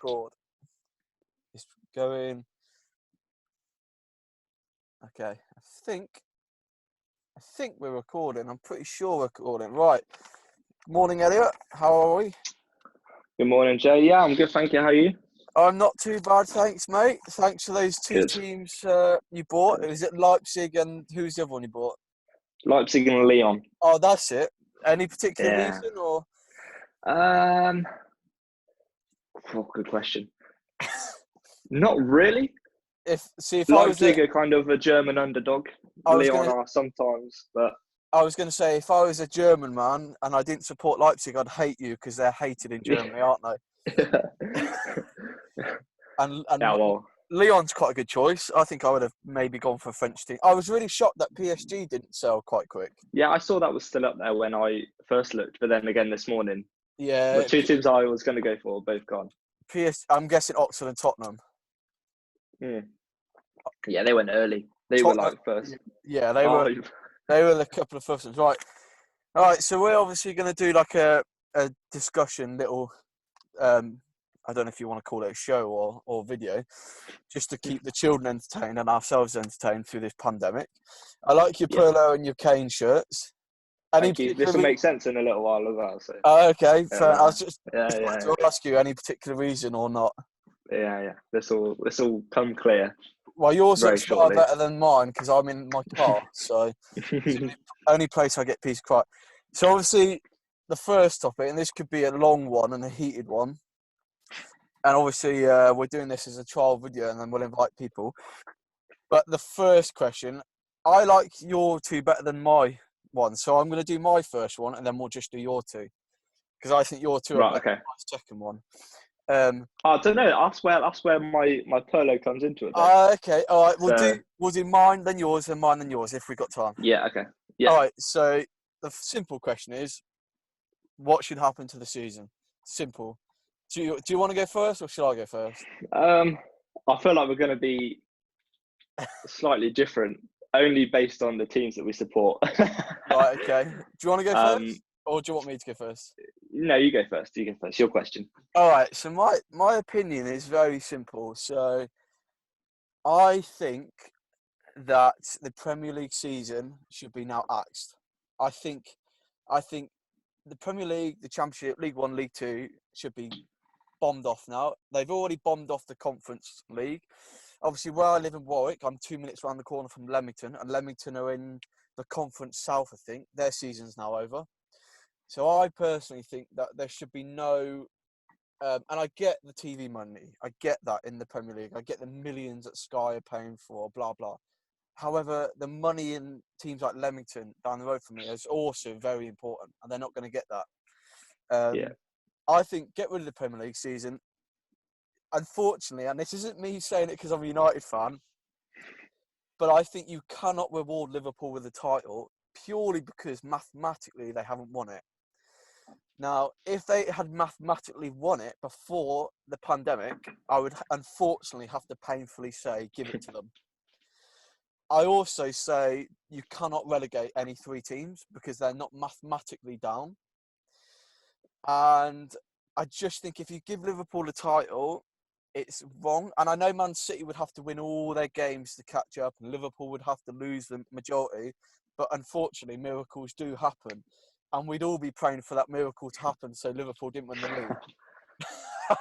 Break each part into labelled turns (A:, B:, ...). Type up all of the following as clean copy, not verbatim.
A: record. It's going. Okay, I think we're recording. I'm pretty sure we're recording. Right. Morning, Elliot. How are we?
B: Good morning, Jay. Yeah, I'm good, thank you. How are you?
A: I'm not too bad, thanks, mate. Thanks for those two
B: Good.
A: teams you bought.
B: Good.
A: Was it Leipzig and who's the other one you bought?
B: Leipzig and Lyon.
A: Oh, that's it. Any particular
B: Yeah.
A: reason or?
B: Good question. Not really.
A: If I was
B: Leipzig are kind of a German underdog. Lyon are sometimes, but
A: I was going to say, if I was a German man and I didn't support Leipzig, I'd hate you because they're hated in Germany, aren't they? And
B: yeah, well,
A: Lyon's quite a good choice. I think I would have maybe gone for a French team. I was really shocked that PSG didn't sell quite quick.
B: yeah, I saw that was still up there when I first looked, but then again this morning,
A: Yeah,
B: the two teams I was going to go for both gone.
A: I'm guessing Oxford and Tottenham.
B: Yeah, they went early. They were like first.
A: Yeah, they were. They were the couple of first ones, right? All right, so we're obviously going to do like a discussion, little. I don't know if you want to call it a show or video, just to keep the children entertained and ourselves entertained through this pandemic. I like your polo and your cane shirts.
B: Thank you. This will make sense in a little while as well. So.
A: Okay, fair. I was just
B: to
A: ask you any particular reason or not.
B: Yeah. This will come clear.
A: Well, yours looks far better than mine because I'm in my car, so it's the only place I get peace and quiet. So obviously, the first topic, and this could be a long one and a heated one, and obviously we're doing this as a trial video, and then we'll invite people. But the first question, I like your two better than my one, so I'm going to do my first one, and then we'll just do your two, because I think your two are better than my second one.
B: I don't know. That's where my polo comes into it.
A: Okay, all right. We'll do mine, then yours, and mine, then yours, if we've got time.
B: Yeah. Okay. Yeah.
A: All right. So the simple question is, what should happen to the season? Simple. Do you want to go first, or should I go first?
B: I feel like we're going to be slightly different, only based on the teams that we support.
A: Right. Okay. Do you want to go first, or do you want me to go first?
B: No, you go first. You go first. Your question.
A: All right. So my opinion is very simple. So I think that the Premier League season should be now axed. I think the Premier League, the Championship, League One, League Two should be bombed off now. They've already bombed off the Conference League. Obviously, where I live in Warwick, I'm 2 minutes around the corner from Leamington, and Leamington are in the Conference South, I think. Their season's now over. So I personally think that there should be no... and I get the TV money. I get that in the Premier League. I get the millions that Sky are paying for, blah, blah. However, the money in teams like Leamington down the road from me is also very important, and they're not going to get that. I think get rid of the Premier League season. Unfortunately, and this isn't me saying it because I'm a United fan, but I think you cannot reward Liverpool with the title purely because mathematically they haven't won it. Now, if they had mathematically won it before the pandemic, I would unfortunately have to painfully say, give it to them. I also say you cannot relegate any three teams because they're not mathematically down. And I just think if you give Liverpool the title, it's wrong. And I know Man City would have to win all their games to catch up, and Liverpool would have to lose the majority. But unfortunately, miracles do happen. And we'd all be praying for that miracle to happen so Liverpool didn't win the league.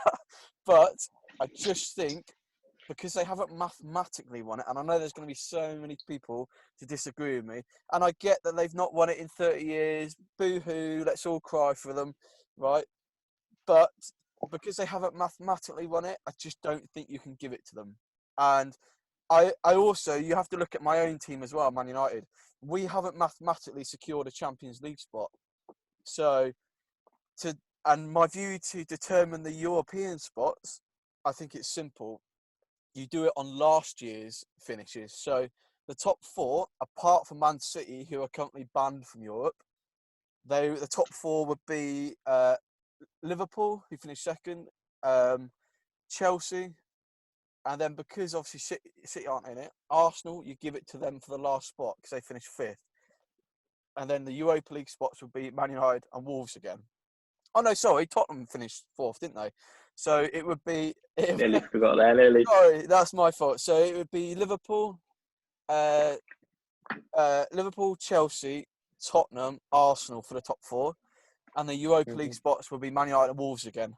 A: But I just think because they haven't mathematically won it, and I know there's going to be so many people to disagree with me, and I get that they've not won it in 30 years, boo-hoo, let's all cry for them, right? But because they haven't mathematically won it, I just don't think you can give it to them. And I also, you have to look at my own team as well, Man United. We haven't mathematically secured a Champions League spot. So, and my view to determine the European spots, I think it's simple. You do it on last year's finishes. So the top four, apart from Man City, who are currently banned from Europe, the top four would be Liverpool, who finished second, Chelsea, and then because obviously City aren't in it, Arsenal, you give it to them for the last spot because they finished fifth. And then the Europa League spots would be Man United and Wolves again. Oh, no, sorry, Tottenham finished fourth, didn't they? So it would be.
B: Nearly forgot there, nearly.
A: Sorry, that's my fault. So it would be Liverpool, Liverpool, Chelsea, Tottenham, Arsenal for the top four, and the Europa League spots will be Man United and Wolves again.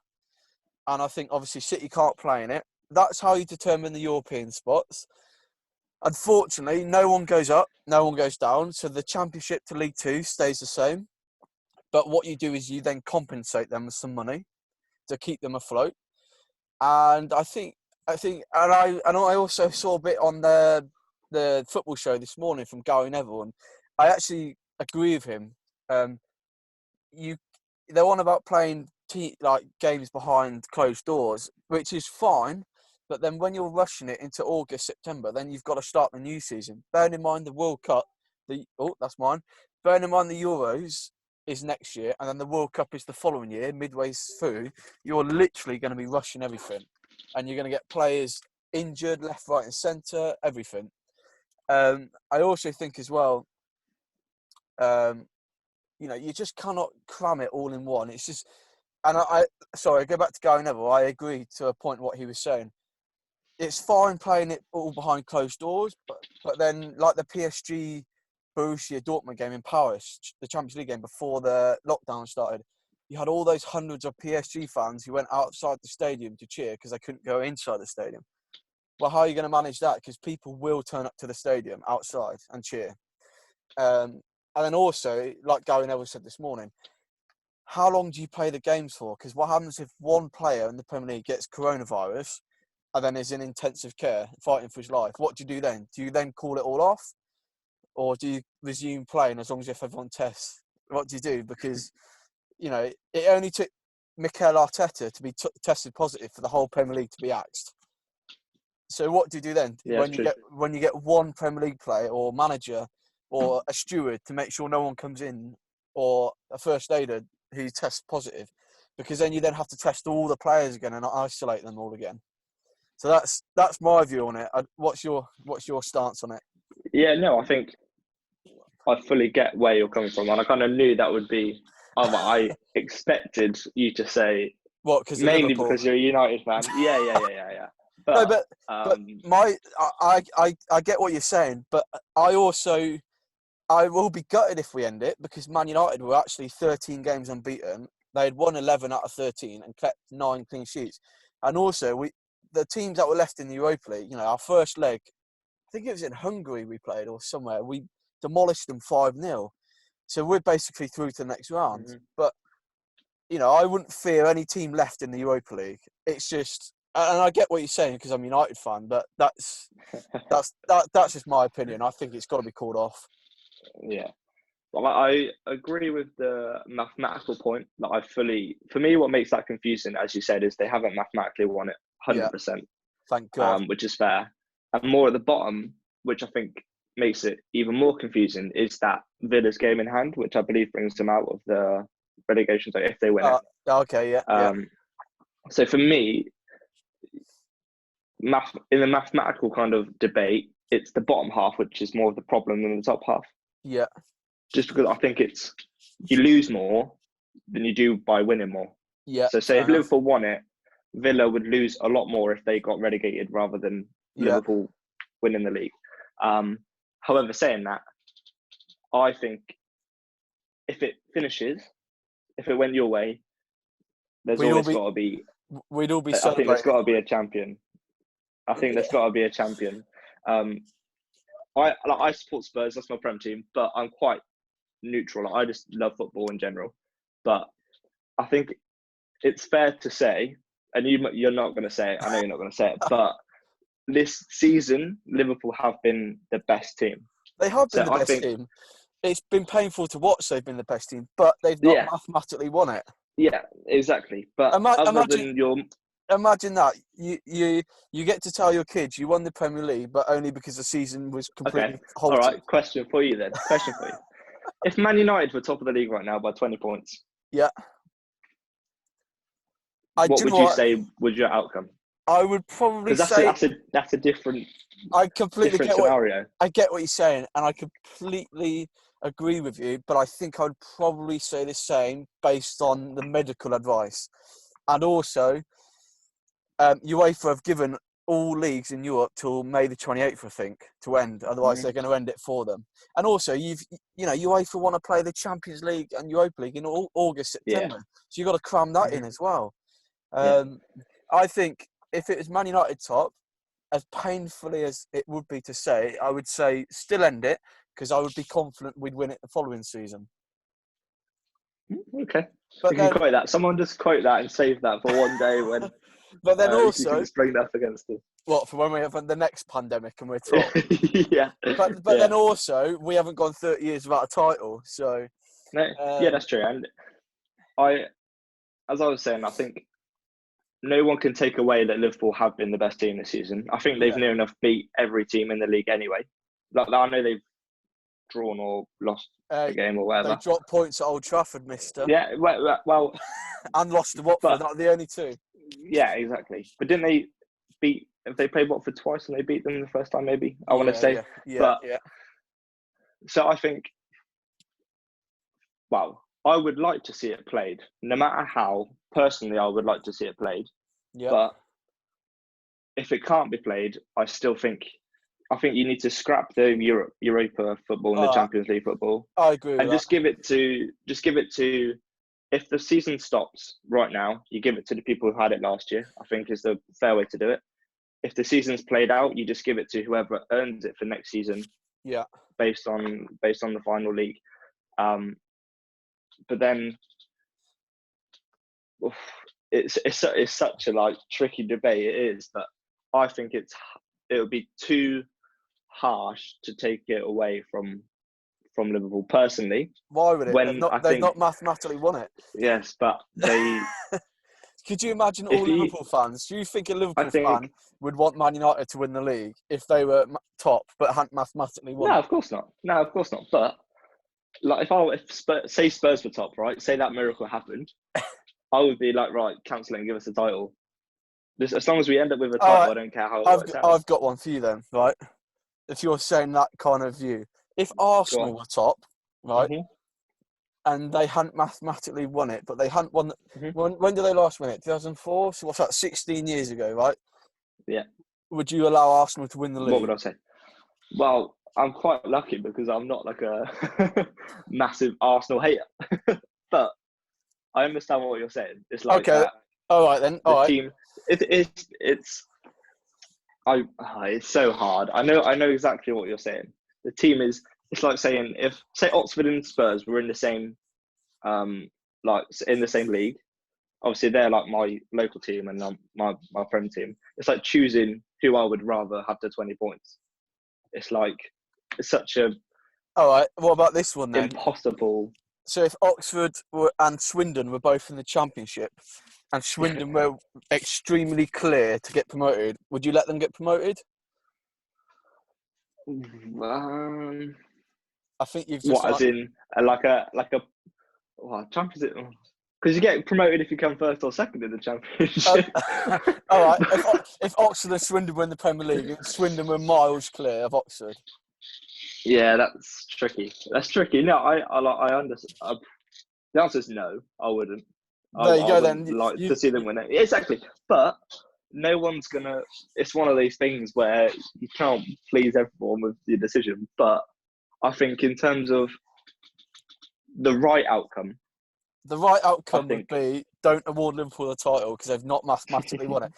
A: And I think obviously City can't play in it. That's how you determine the European spots. Unfortunately, no one goes up, no one goes down. So the Championship to League Two stays the same. But what you do is you then compensate them with some money to keep them afloat. And I also saw a bit on the football show this morning from Gary Neville, and I actually agree with him. They're on about playing games behind closed doors, which is fine. But then when you're rushing it into August, September, then you've got to start the new season. Bearing in mind the World Cup, that's mine. Bearing in mind the Euros is next year, and then the World Cup is the following year, midway through. You're literally going to be rushing everything, and you're going to get players injured left, right, and centre, everything. I also think as well, you just cannot cram it all in one. It's just, and I go back to Gary Neville. I agree to a point what he was saying. It's fine playing it all behind closed doors, but then like the PSG Borussia Dortmund game in Paris, the Champions League game before the lockdown started, you had all those hundreds of PSG fans who went outside the stadium to cheer because they couldn't go inside the stadium. Well, how are you going to manage that? Because people will turn up to the stadium outside and cheer. And then also, like Gary Neville said this morning, how long do you play the games for? Because what happens if one player in the Premier League gets coronavirus and then is in intensive care fighting for his life? What do you do then? Do you then call it all off? Or do you resume playing as long as if everyone tests? What do you do? Because, it only took Mikel Arteta to be tested positive for the whole Premier League to be axed. So what do you do then?
B: Yeah,
A: when you get one Premier League player or manager or a steward to make sure no one comes in, or a first aider who tests positive, because then you then have to test all the players again and isolate them all again. So that's my view on it. What's your stance on it?
B: Yeah, no, I think I fully get where you're coming from, and I kind of knew that would be. I expected you to say
A: What? Because
B: mainly because you're a United fan. Yeah.
A: But I get what you're saying, but I will be gutted if we end it, because Man United were actually 13 games unbeaten. They had won 11 out of 13 and kept 9 clean sheets. And also, the teams that were left in the Europa League, our first leg, I think it was in Hungary we played or somewhere, we demolished them 5-0. So we're basically through to the next round.
B: Mm-hmm.
A: But, I wouldn't fear any team left in the Europa League. It's just, and I get what you're saying because I'm a United fan, but that's just my opinion. I think it's got to be called off.
B: Yeah. Well, I agree with the mathematical point. For me, what makes that confusing, as you said, is they haven't mathematically won it 100%.
A: Thank God.
B: Which is fair. And more at the bottom, which I think makes it even more confusing, is that Villa's game in hand, which I believe brings them out of the relegation zone if they win it.
A: Okay, yeah.
B: So for me, in the mathematical kind of debate, it's the bottom half which is more of the problem than the top half.
A: Yeah.
B: Just because I think you lose more than you do by winning more.
A: Yeah.
B: So say if Liverpool won it, Villa would lose a lot more if they got relegated rather than Liverpool winning the league. However, saying that, I think if it went your way, there's always got to be.
A: We'd all be.
B: I think there's got to be a champion. There's got to be a champion. I support Spurs. That's my Prem team, but I'm quite neutral. I just love football in general. But I think it's fair to say, and you're not going to say it. I know you're not going to say it, but this season Liverpool have been the best team.
A: They have been the best team. It's been painful to watch. They've been the best team, but they've not mathematically won it.
B: Yeah, exactly. But
A: imagine that you get to tell your kids you won the Premier League, but only because the season was completely halted.
B: All right, question for you. If Man United were top of the league right now by 20 points, what would you say was your outcome?
A: I would probably say
B: that's a different.
A: I completely
B: different scenario.
A: I get what you're saying, and I completely agree with you. But I think I'd probably say the same based on the medical advice, and also UEFA have given all leagues in Europe till May the 28th, I think, to end. Otherwise, they're going to end it for them. And also, UEFA want to play the Champions League and Europa League in August, September. So you've got to cram that in as well. I think if it was Man United top, as painfully as it would be to say, I would say still end it because I would be confident we'd win it the following season.
B: Okay.
A: But
B: you can quote that. Someone just quote that and save that for one day when.
A: But then also,
B: you can just bring that up against them.
A: What, for when we have the next pandemic and we're top?
B: Yeah.
A: But then also, we haven't gone 30 years without a title, so.
B: No, that's true. And as I was saying, I think no one can take away that Liverpool have been the best team this season. I think they've near enough beat every team in the league anyway. Like, I know they've drawn or lost a game or whatever.
A: They dropped points at Old Trafford, mister.
B: Yeah, well
A: and lost to Watford, not the only two.
B: Yeah, exactly. But didn't they beat, if they played Watford twice and they beat them the first time, maybe? I want to say.
A: Yeah.
B: So I think, I would like to see it played. No matter how, personally, I would like to see it played.
A: Yeah.
B: But if it can't be played, I think you need to scrap the Europa football and the Champions League football.
A: I agree with
B: and just give it to if the season stops right now, you give it to the people who had it last year, I think is the fair way to do it. If the season's played out, you just give it to whoever earns it for next season.
A: Yeah.
B: Based on the final league. But then it's such a tricky debate. It is, but I think it would be too harsh to take it away from Liverpool personally.
A: Why would it? They've not mathematically won it.
B: Yes, but they.
A: Could you imagine all Liverpool fans? Do you think a Liverpool fan would want Man United to win the league if they were top but hadn't mathematically won?
B: No, of course not. But if Spurs were top, right? Say that miracle happened, I would be like, right, cancel it and give us a title. Just as long as we end up with a title, I don't care how it works out.
A: I've got one for you then, right? If you're saying that kind of view, if Arsenal were top, right, and they hadn't mathematically won it, but they hadn't won. When did they last win it? 2004. So what's that? 16 years ago, right?
B: Yeah.
A: Would you allow Arsenal to win the league?
B: What would I say? Well, I'm quite lucky because I'm not like a massive Arsenal hater, but I understand what you're saying. It's like
A: okay. All right then. All right.
B: Team. It's so hard. I know exactly what you're saying. The team is. It's like saying say Oxford and Spurs were in the same, in the same league. Obviously, they're like my local team and my friend team. It's like choosing who I would rather have the 20 points. It's such a.
A: All right. What about this one then?
B: Impossible.
A: So if Oxford and Swindon were both in the Championship, and Swindon were extremely clear to get promoted, would you let them get promoted? I think you've just.
B: What, as in Championship? Because you get promoted if you come first or second in the Championship.
A: All right. If Oxford and Swindon were in the Premier League, and Swindon were miles clear of Oxford.
B: Yeah, that's tricky. No, I understand. The answer is no. I wouldn't.
A: There you go. Then
B: to see them win it. Exactly, but no one's gonna. It's one of these things where you can't please everyone with your decision. But I think in terms of the right outcome,
A: would be don't award Liverpool the title because they've not mathematically won it.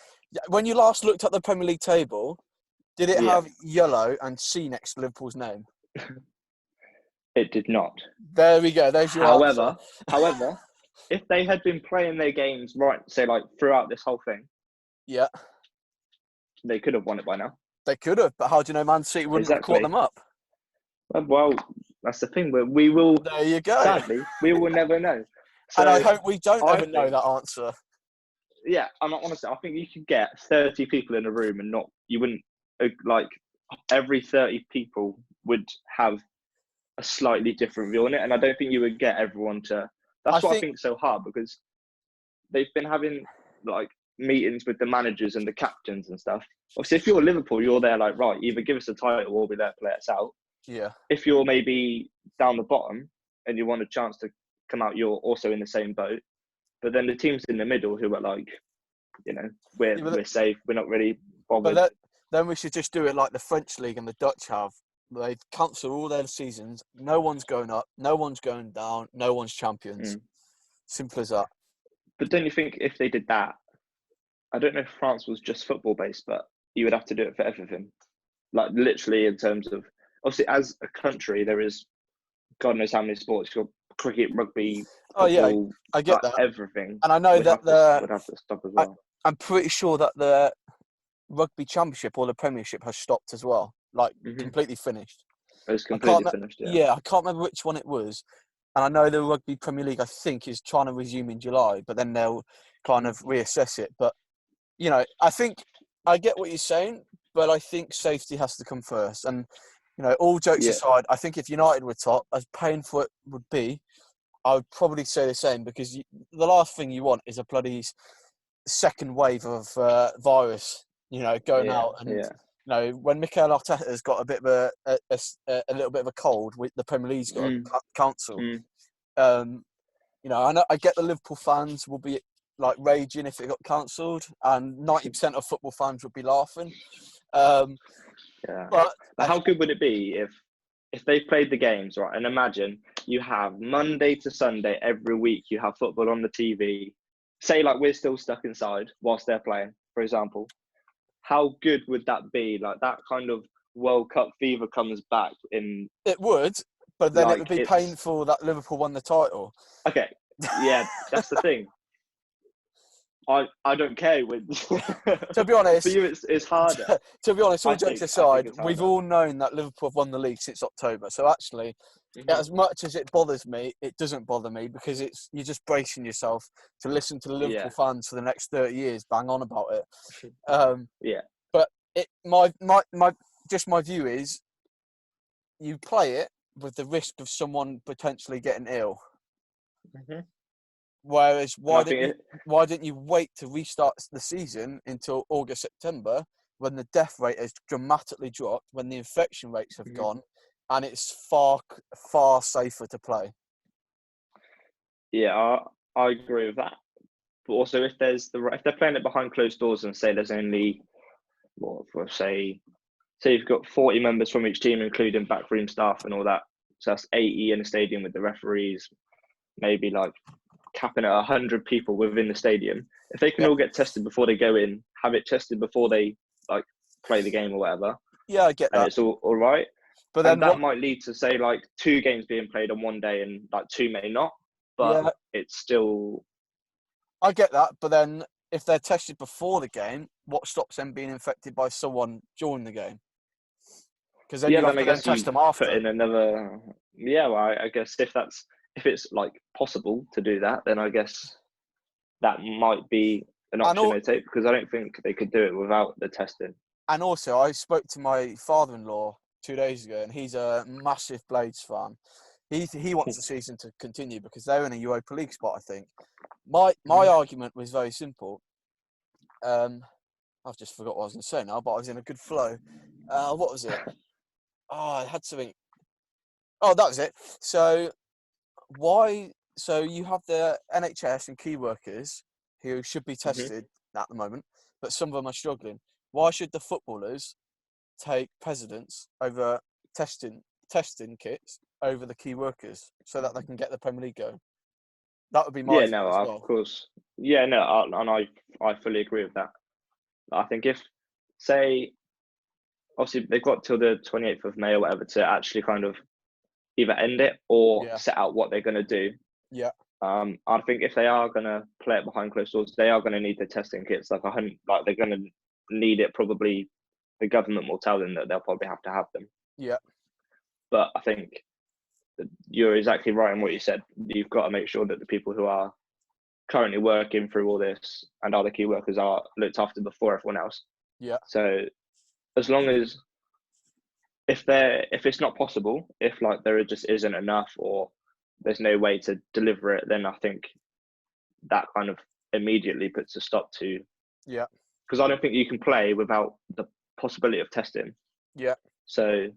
A: When you last looked at the Premier League table, did it have yellow and C next to Liverpool's name?
B: It did not.
A: There we go. There's your answer.
B: However, if they had been playing their games right, say throughout this whole thing, they could have won it by now.
A: They could have, but how do you know Man City wouldn't have caught them up?
B: Well, that's the thing. We will.
A: There you go.
B: Sadly, we will never know. So
A: and I hope we don't ever know that answer.
B: Yeah, and honestly, I think you could get 30 people in a room and you wouldn't every 30 people would have a slightly different view on it, and I don't think you would get everyone to. That's what I think is so hard because they've been having meetings with the managers and the captains and stuff. Obviously, if you're Liverpool, you're there right, either give us a title or be there to play us out.
A: Yeah.
B: If you're maybe down the bottom and you want a chance to come out, you're also in the same boat. But then the teams in the middle who are we're safe. We're not really bothered.
A: But then we should just do it like the French league and the Dutch have. They cancel all their seasons. No one's going up. No one's going down. No one's champions. Simple as that.
B: But don't you think if they did that, I don't know if France was just football based, but you would have to do it for everything. Like literally in terms of, obviously as a country, there is God knows how many sports. You've got cricket, rugby, football,
A: I get that.
B: Everything.
A: And I know
B: would have to stop as well.
A: I'm pretty sure that the rugby championship or the premiership has stopped as well. Like completely finished.
B: It was completely finished,
A: yeah. I can't remember which one it was. And I know the Rugby Premier League, I think, is trying to resume in July, but then they'll kind of reassess it. But, I think I get what you're saying, but I think safety has to come first. And, all jokes aside, I think if United were top, as painful it would be, I would probably say the same, because the last thing you want is a bloody second wave of virus, going out. And, when Mikel Arteta's got a bit of a little bit of a cold, the Premier League's got to cancel. I get the Liverpool fans will be like raging if it got cancelled, and 90% of football fans would be laughing.
B: But how good would it be if they played the games, right? And imagine you have Monday to Sunday every week, you have football on the TV. Say like we're still stuck inside whilst they're playing, for example. How good would that be? Like that kind of World Cup fever comes back in.
A: It would, but then it would be painful that Liverpool won the title.
B: Okay, yeah, that's the thing. I don't care.
A: To be honest,
B: for you it's harder.
A: To be honest, all jokes aside, we've all known that Liverpool have won the league since October. So actually, as much as it bothers me, it doesn't bother me, because you're just bracing yourself to listen to the Liverpool fans for the next 30 years bang on about it. But my view is, you play it with the risk of someone potentially getting ill. Whereas why didn't you wait to restart the season until August, September, when the death rate has dramatically dropped, when the infection rates have gone, and it's far, far safer to play?
B: Yeah, I agree with that. But also, if they're playing it behind closed doors and say there's only, say you've got 40 members from each team, including backroom staff and all that, so that's 80 in a stadium with the referees, maybe like capping at 100 people within the stadium. If they can all get tested before they go in, have it tested before they like play the game or whatever.
A: Yeah, I get that.
B: And it's all right.
A: But then
B: that might lead to say like 2 games being played on one day and like 2 may not. But it's still.
A: I get that, but then if they're tested before the game, what stops them being infected by someone during the game? Because then you have to test them after.
B: Put in another. Yeah, well, I guess if it's like possible to do that, then I guess that might be an option they take, because I don't think they could do it without the testing.
A: And also, I spoke to my father-in-law 2 days ago, and he's a massive Blades fan. He wants the season to continue because they're in a Europa League spot, I think. My argument was very simple. I've just forgot what I was going to say now, but I was in a good flow. What was it? I had something. Oh, that was it. So you have the NHS and key workers who should be tested at the moment, but some of them are struggling. Why should the footballers take precedence over testing kits over the key workers so that they can get the Premier League going? That would be my view as well.
B: Of course. Yeah, no, and I fully agree with that. I think if, say, obviously they've got till the 28th of May or whatever to actually kind of either end it or set out what they're going to do.
A: Yeah.
B: I think if they are going to play it behind closed doors, they are going to need the testing kits. Like they're going to need it. Probably the government will tell them that they'll probably have to have them.
A: Yeah.
B: But I think you're exactly right in what you said. You've got to make sure that the people who are currently working through all this and other key workers are looked after before everyone else.
A: Yeah.
B: So as long as if it's not possible, if like there just isn't enough or there's no way to deliver it, then I think that kind of immediately puts a stop to.
A: Yeah.
B: Because I don't think you can play without the possibility of testing.
A: Yeah.
B: So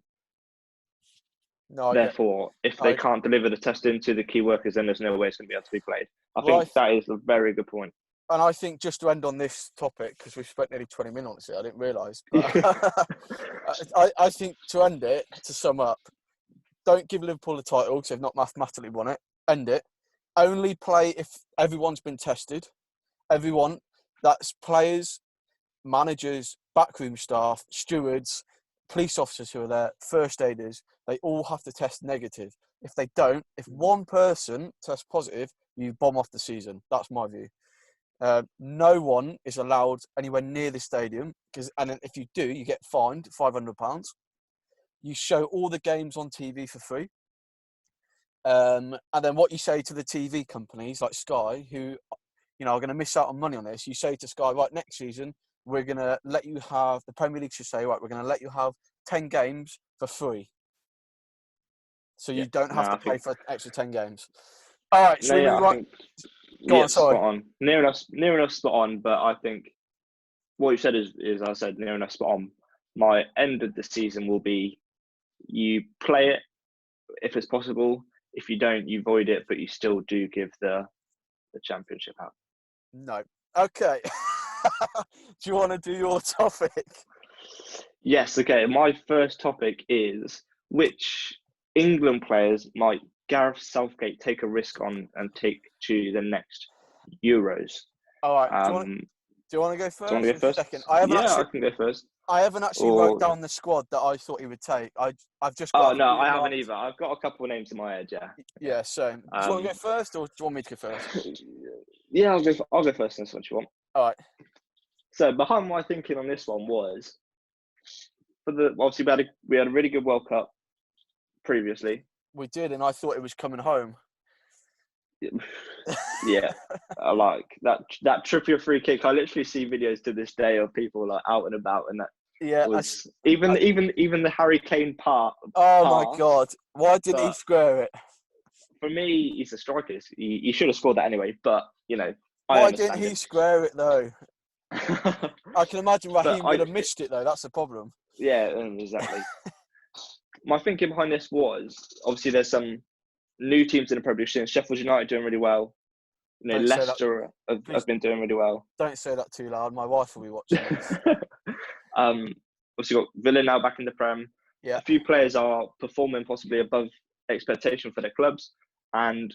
B: therefore, if they can't deliver the testing to the key workers, then there's no way it's going to be able to be played. I think that is a very good point.
A: and I think just to end on this topic, because we've spent nearly 20 minutes here, I didn't realise, but I think to end it, to sum up, don't give Liverpool a title because they've not mathematically won it. End it. Only play if everyone's been tested. Everyone, that's players, managers, backroom staff, stewards, police officers who are there, first aiders, they all have to test negative. If they don't, if one person tests positive, you bomb off the season. That's my view. No one is allowed anywhere near the stadium and then if you do, you get fined £500. You show all the games on TV for free. And then what you say to the TV companies like Sky, who are going to miss out on money on this, you say to Sky, right, next season, we're going to let you have, the Premier League should say, right, we're going to let you have 10 games for free. So you don't have to pay for extra 10 games. All right, so we move on. Go on, sorry.
B: Spot on. Near enough spot on, but I think what you said is I said near enough spot on. My end of the season will be you play it if it's possible. If you don't, you void it, but you still do give the championship out.
A: No. Okay. Do you want to do your topic?
B: Yes. Okay. My first topic is which England players might Gareth Southgate take a risk on and take to the next Euros?
A: All right. Do you want to go first?
B: Do you want to go first?
A: Second?
B: I can go first.
A: I haven't actually wrote down the squad that I thought he would take. I've just got.
B: Oh no, I haven't either. I've got a couple of names in my head. Yeah.
A: Yeah. Same. Do you want to go first, or do you want me to go first?
B: Yeah, I'll go first. That's what you want.
A: All right.
B: So behind my thinking on this one was obviously we had a really good World Cup previously.
A: We did, and I thought it was coming home.
B: Yeah, I like that Trippier free kick. I literally see videos to this day of people like out and about, and that was even the Harry Kane part.
A: Oh my God! Why didn't he square it?
B: For me, he's a striker. He should have scored that anyway. But
A: why didn't he square it though? I can imagine Raheem would have missed it though. That's the problem.
B: Yeah, exactly. My thinking behind this was obviously there's some new teams in the Premier League. Sheffield United doing really well. Leicester have been doing really well.
A: Don't say that too loud. My wife will be watching this.
B: Obviously got Villa now back in the Prem.
A: Yeah.
B: A few players are performing possibly above expectation for their clubs. And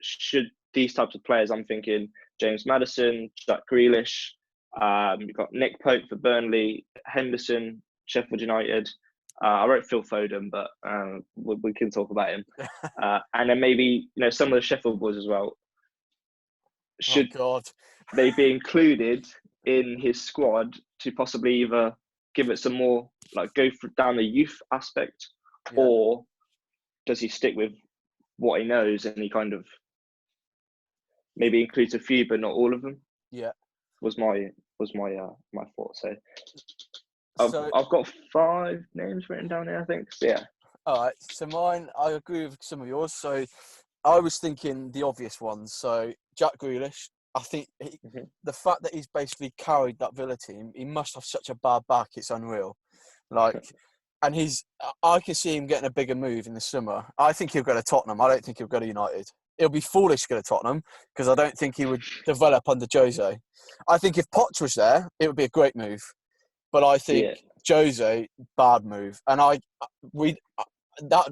B: should these types of players, I'm thinking James Maddison, Jack Grealish, you've got Nick Pope for Burnley, Henderson, Sheffield United. I wrote Phil Foden, but we can talk about him. And then maybe some of the Sheffield boys as well. Should they be included in his squad to possibly either give it some more, like go down the youth aspect, or does he stick with what he knows and he kind of maybe includes a few but not all of them?
A: Yeah,
B: was my thought. So I've got 5 names written down here, I think. So, yeah.
A: All right. So mine, I agree with some of yours. So I was thinking the obvious ones. So Jack Grealish, I think the fact that he's basically carried that Villa team, he must have such a bad back. It's unreal. And I can see him getting a bigger move in the summer. I think he'll go to Tottenham. I don't think he'll go to United. It'll be foolish to go to Tottenham because I don't think he would develop under Jose. I think if Poch was there, it would be a great move. But I think Jose, bad move. And that would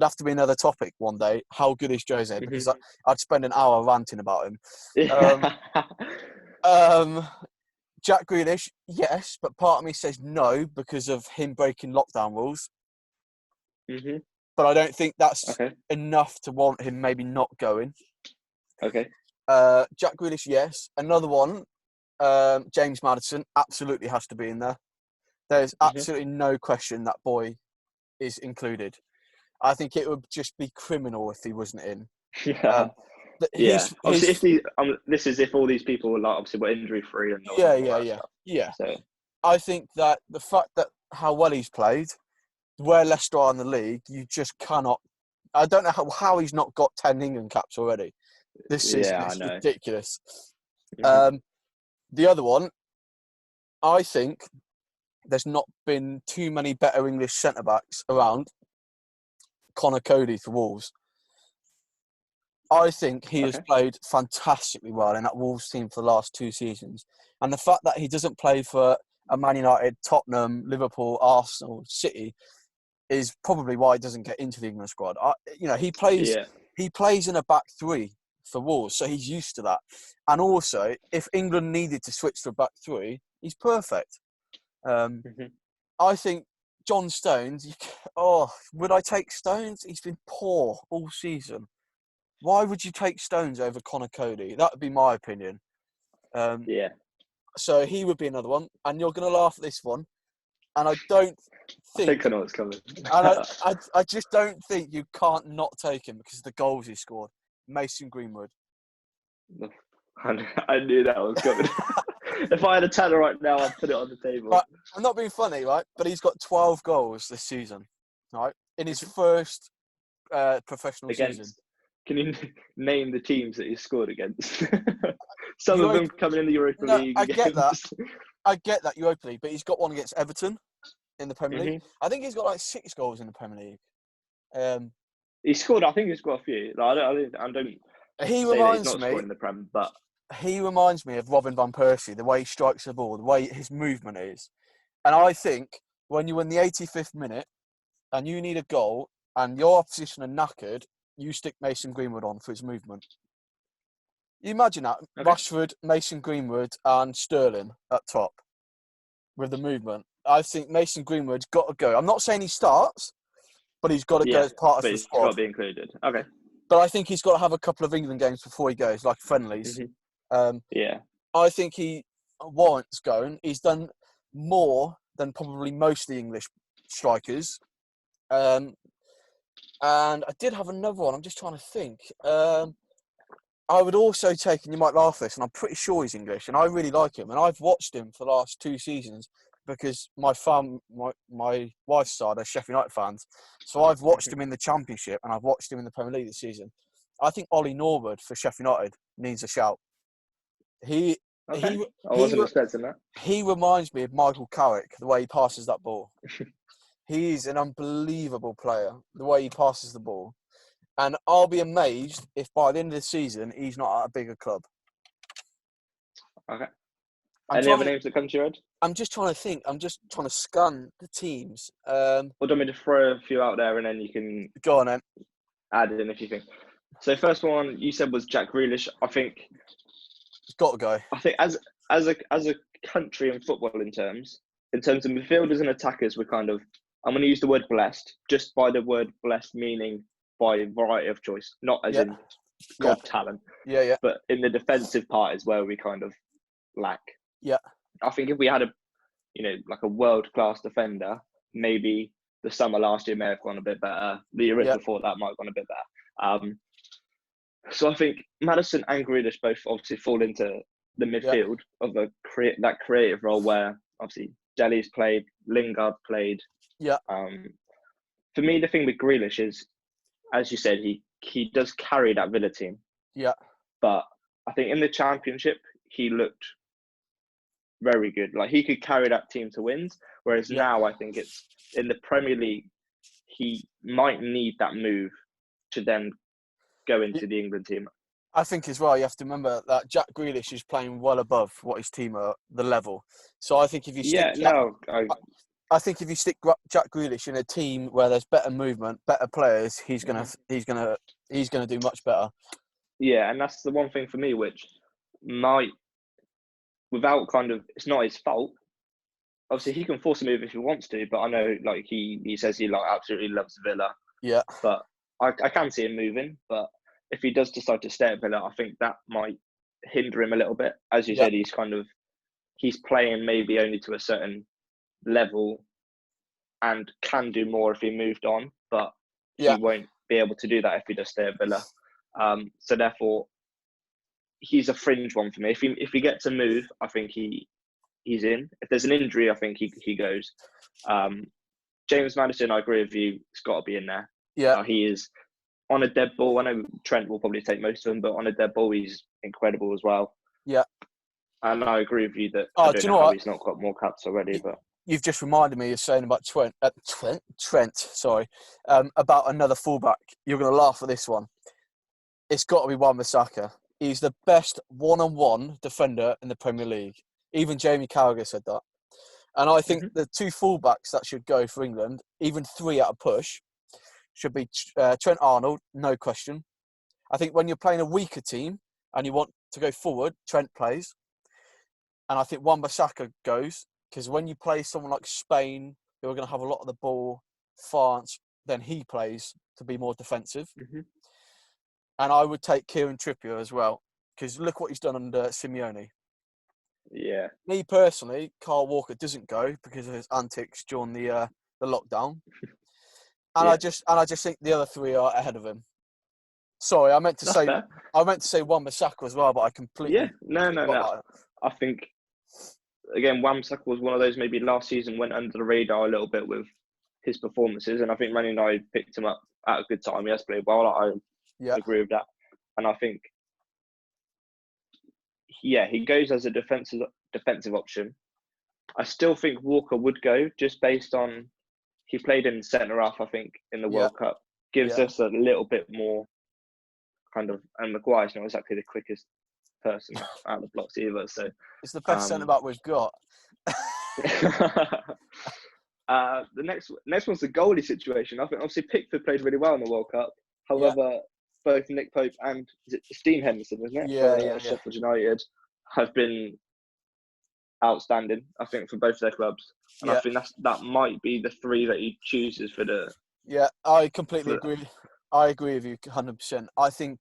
A: have to be another topic one day. How good is Jose? Because I'd spend an hour ranting about him. Jack Grealish, yes, but part of me says no because of him breaking lockdown rules. But I don't think that's enough to warrant him maybe not going.
B: Okay.
A: Jack Grealish, yes. Another one, James Maddison, absolutely has to be in there. There's absolutely no question that boy is included. I think it would just be criminal if he wasn't in.
B: Obviously, this is if all these people were obviously were injury free and
A: yeah. So I think that the fact that how well he's played, where Leicester are in the league, you just cannot. I don't know how he's not got 10 England caps already this season. It's ridiculous. The other one, I think there's not been too many better English centre backs around. Connor Cody for Wolves. I think he has
B: Okay.
A: played fantastically well in that Wolves team for the last 2 seasons. And the fact that he doesn't play for a Man United, Tottenham, Liverpool, Arsenal, City is probably why he doesn't get into the England squad.
B: Yeah.
A: He plays in a back three for Wolves, so he's used to that. And also, if England needed to switch to a back three, he's perfect.
B: Hmm.
A: I think John Stones. Would I take Stones? He's been poor all season. Why would you take Stones over Connor Cody? That would be my opinion. Um,
B: Yeah.
A: so he would be another one. And you're going to laugh at this one. And I don't
B: I think
A: think,
B: I know what's coming.
A: and I just don't think you can't not take him because of the goals he scored. Mason Greenwood.
B: I knew that was coming. If I had a tenner right now, I'd put it on the table.
A: Right, I'm not being funny, right? But he's got 12 goals this season, right? In his
B: Mhm.
A: first professional season.
B: Against, can you name the teams that he scored against? Some of
A: Europa,
B: them coming in the Europa
A: no,
B: League
A: I get that.
B: games.
A: I get that Europa League, but he's got one against Everton in the Premier League.
B: Hmm.
A: I think he's got like 6 goals in the Premier League.
B: He scored. I think he's got a few. Like, I don't
A: He
B: say that he's
A: reminds
B: not
A: me.
B: scoring in the Prem, but
A: He reminds me of Robin van Persie, the way he strikes the ball, the way his movement is. And I think when you're in the 85th minute and you need a goal and your opposition are knackered, you stick Mason Greenwood on for his movement. You imagine that
B: okay.
A: Rashford, Mason Greenwood, and Sterling up top with the movement. I think Mason Greenwood's got to go. I'm not saying he starts, but he's got to go
B: Yeah,
A: as part of
B: but
A: the
B: he's got
A: squad.
B: to be included. Okay.
A: But I think he's got to have a couple of England games before he goes, like friendlies.
B: Hmm.
A: Um,
B: Yeah.
A: I think he warrants going. He's done more than probably most of the English strikers. Um, and I did have another one. I'm just trying to think. I would also take, and you might laugh at this, and I'm pretty sure he's English, and I really like him. And I've watched him for the last 2 seasons because my wife's side are Sheffield United fans. So I've watched him in the Championship, and I've watched him in the Premier League this season. I think Ollie Norwood for Sheffield United needs a shout. He
B: Okay.
A: he
B: I
A: he
B: wasn't expecting that.
A: he reminds me of Michael Carrick, the way he passes that ball. He's an unbelievable player, the way he passes the ball. And I'll be amazed if by the end of the season he's not at a bigger club.
B: Okay.
A: I'm
B: Any
A: trying
B: other
A: to.
B: names that come to your head?
A: I'm just trying to think. I'm just trying to scan the teams.
B: Or do you want me to throw a few out there and then you can
A: Go on then.
B: add in if you think? So first one you said was Jack Grealish.
A: It's got to go.
B: I think as a country in football in terms of midfielders and attackers, we're kind of, I'm going to use the word blessed, just by the word blessed meaning by variety of choice, not as
A: Yeah,
B: in
A: yeah,
B: God talent,
A: yeah,
B: but in the defensive part is where we kind of lack.
A: yeah,
B: I think if we had like a world class defender, maybe the summer last year may have gone a bit better. The year
A: yeah,
B: before that might have gone a bit better. So I think Madison and Grealish both obviously fall into the
A: yeah,
B: midfield of that creative role where obviously Dele's played, Lingard played.
A: yeah,
B: Um, for me, the thing with Grealish is, as you said, he does carry that Villa team,
A: yeah.
B: but I think in the Championship he looked very good. Like he could carry that team to wins. Whereas
A: Yeah.
B: now I think it's in the Premier League, he might need that move to then go into the England team.
A: I think as well, you have to remember that Jack Grealish is playing well above what his team are, the level. So I think if you stick
B: Yeah, no,
A: I think if you stick Jack Grealish in a team where there's better movement, better players, he's gonna do much better.
B: yeah, and that's the one thing for me which might, without kind of, it's not his fault. Obviously, he can force a move if he wants to, but I know like he says he like absolutely loves Villa,
A: Yeah,
B: but I can see him moving. But if he does decide to stay at Villa, I think that might hinder him a little bit. As you
A: yeah,
B: said, he's playing maybe only to a certain level and can do more if he moved on, but
A: yeah,
B: he won't be able to do that if he does stay at Villa. So therefore, he's a fringe one for me. If he gets a move, I think he's in. If there's an injury, I think he goes. James Maddison, I agree with you. It's got to be in there.
A: yeah,
B: He is on a dead ball. I know Trent will probably take most of them, but on a dead ball, he's incredible as well.
A: yeah.
B: And I agree with you that I
A: Oh, do
B: don't
A: you
B: know
A: know
B: how
A: what?
B: he's not got more caps already, but
A: You've just reminded me of saying about Trent, sorry, about another fullback. You're going to laugh at this one. it's got to be Wan-Bissaka. He's the best one-on-one defender in the Premier League. Even Jamie Carragher said that. And I think the two fullbacks that should go for England, even three at a push, should be Trent Arnold, no question. I think when you're playing a weaker team and you want to go forward, Trent plays. And I think Wan-Bissaka goes, because when you play someone like Spain, who are going to have a lot of the ball, France, then he plays to be more defensive. And I would take Kieran Trippier as well, because look what he's done under Simeone.
B: Yeah.
A: Me personally, Kyle Walker doesn't go because of his antics during the lockdown. And I just think the other three are ahead of him. Sorry, I meant to say Wan-Bissaka as well, but I completely
B: No. I think again, Wan-Bissaka was one of those maybe last season went under the radar a little bit with his performances, and I think Man United picked him up at a good time. He has played well. I agree with that, and I think he goes as a defensive option. I still think Walker would go just based on he played in centre half. I think in the World Cup gives us a little bit more kind of, and Maguire's not exactly the quickest person out of the blocks either. So
A: it's the best centre back we've got.
B: The next one's the goalie situation. I think obviously Pickford played really well in the World Cup. However, both Nick Pope and Dean Henderson, isn't it? Sheffield United have been outstanding. I think for both their clubs, and I think that might be the three that he chooses for the.
A: Yeah, I completely agree. I agree with you 100%. I think.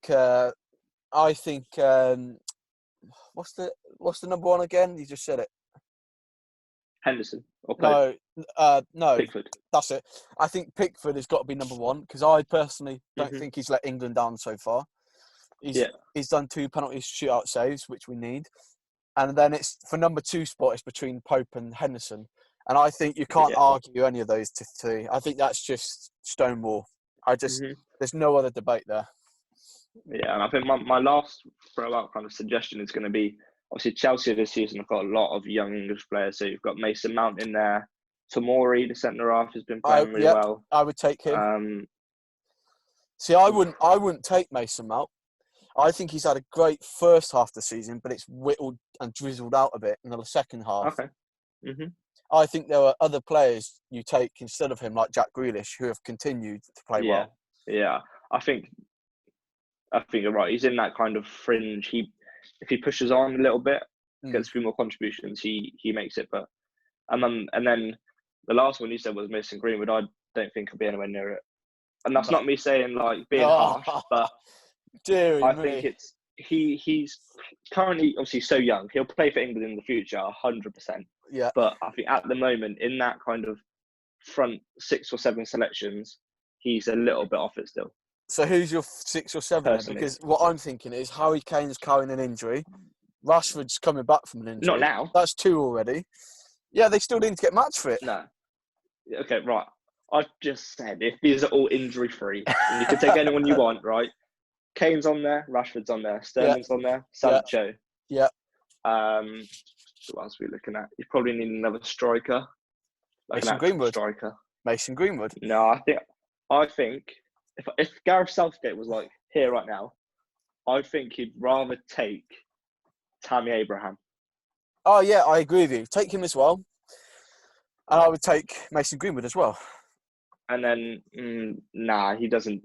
A: What's the number one again? You just said it.
B: Henderson or Pope?
A: No.
B: Pickford.
A: That's it. I think Pickford has got to be number one because I personally don't think he's let England down so far. He's done 2 penalty shootout saves, which we need. And then it's for number 2 spot, it's between Pope and Henderson. And I think you can't argue any of those two. I think that's just stonewall. There's no other debate there.
B: Yeah, and I think my last throw-out kind of suggestion is going to be, obviously Chelsea this season have got a lot of young English players. So you've got Mason Mount in there. Tomori, the centre half, has been playing really well.
A: I would take him. I wouldn't take Mason Mount. I think he's had a great first half of the season, but it's whittled and drizzled out a bit in the second half.
B: Okay.
A: I think there are other players you take instead of him, like Jack Grealish, who have continued to play well.
B: Yeah, I think you're right. He's in that kind of fringe. If he pushes on a little bit, gets a few more contributions, he makes it. But and then the last one you said was Mason Greenwood. I don't think he'll be anywhere near it. And that's not me saying like being harsh, but I think it's he's currently obviously so young. He'll play for England in the future, 100%.
A: Yeah.
B: But I think at the moment, in that kind of front 6 or 7 selections, he's a little bit off it still.
A: So who's your 6 or 7 then? Because what I'm thinking is Harry Kane's carrying an injury. Rashford's coming back from an injury.
B: Not now.
A: That's 2 already. Yeah, they still need to get match fit.
B: No. Okay, right. I've just said if these are all injury free, and you can take anyone you want, right? Kane's on there, Rashford's on there, Sterling's on there, Sancho.
A: Yeah.
B: What else are we looking at? You probably need another striker. Like
A: Mason Greenwood.
B: Striker.
A: Mason Greenwood.
B: No, I think if Gareth Southgate was like here right now, I think he'd rather take Tammy Abraham.
A: Oh yeah, I agree with you. Take him as well. And I would take Mason Greenwood as well.
B: And then, he doesn't.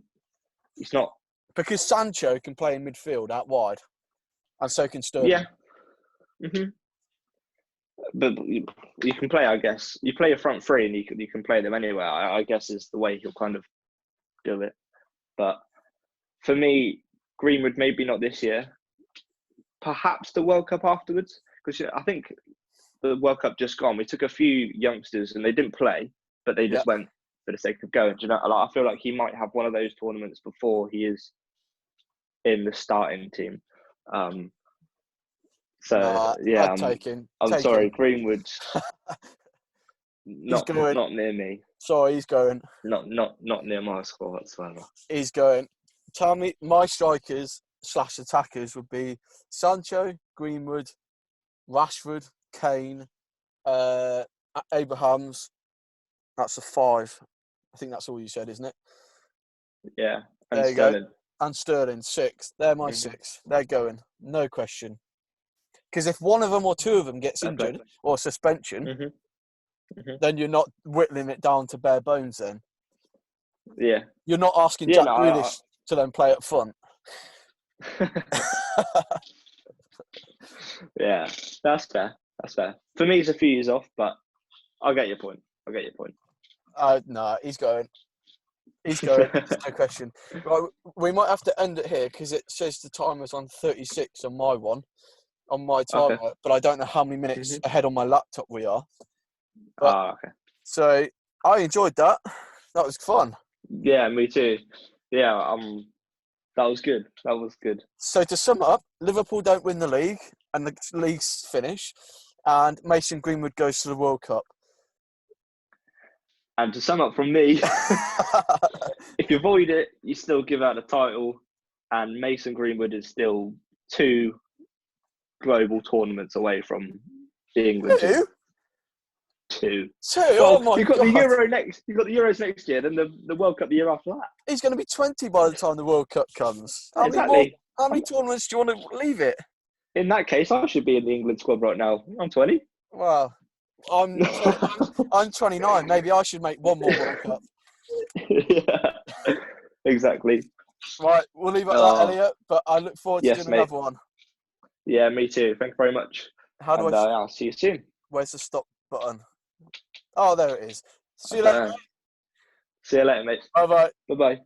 B: He's not.
A: Because Sancho can play in midfield out wide. And so can Sterling.
B: Yeah. But you can play, I guess. You play a front three and you can play them anywhere, I guess is the way he'll kind of do it. But for me, Greenwood, maybe not this year. Perhaps the World Cup afterwards. Because I think the World Cup just gone, we took a few youngsters and they didn't play, but they just went for the sake of going. Do you know, I feel like he might have one of those tournaments before he is in the starting team. I'm sorry, Greenwood. Not near me.
A: Sorry, he's going.
B: Not near my squad whatsoever.
A: He's going. Tell me, my strikers / attackers would be Sancho, Greenwood, Rashford, Kane, Abrahams. That's a 5. I think that's all you said, isn't it?
B: Yeah, and
A: there you
B: Sterling.
A: go. and Sterling, 6. They're my 6. They're going, no question. Because if one of them or two of them gets injured or suspension, then you're not whittling it down to bare bones then.
B: Yeah.
A: You're not asking Jack Grealish to then play up front.
B: Yeah, that's fair. That's fair. For me, it's a few years off, but I'll get your point.
A: No, he's going. He's going. There's no question. Right, we might have to end it here because it says the timer's on 36 on my one, on my timer, but I don't know how many minutes ahead on my laptop we are. But, so I enjoyed that. That was fun.
B: Yeah, me too. Yeah, that was good.
A: So to sum up, Liverpool don't win the league and the league's finish, and Mason Greenwood goes to the World Cup.
B: And to sum up from me, if you avoid it, you still give out the title, and Mason Greenwood is still 2 global tournaments away from the England team. 2. Well,
A: Oh my
B: you've got
A: God.
B: the Euro next. You've got the Euros next year, then the World Cup the year after that.
A: He's going to be 20 by the time the World Cup comes. How many tournaments do you want to leave it?
B: In that case, I should be in the England squad right now. I'm 20.
A: Well, I'm 29. Maybe I should make one more World Cup.
B: Yeah, exactly.
A: Right, we'll leave it at that, Elliot. But I look forward to doing another one.
B: Yeah, me too. Thank you very much. I'll see you soon.
A: Where's the stop button? Oh, there it is. See you later, mate.
B: See you later, mate.
A: Bye-bye.
B: Bye-bye.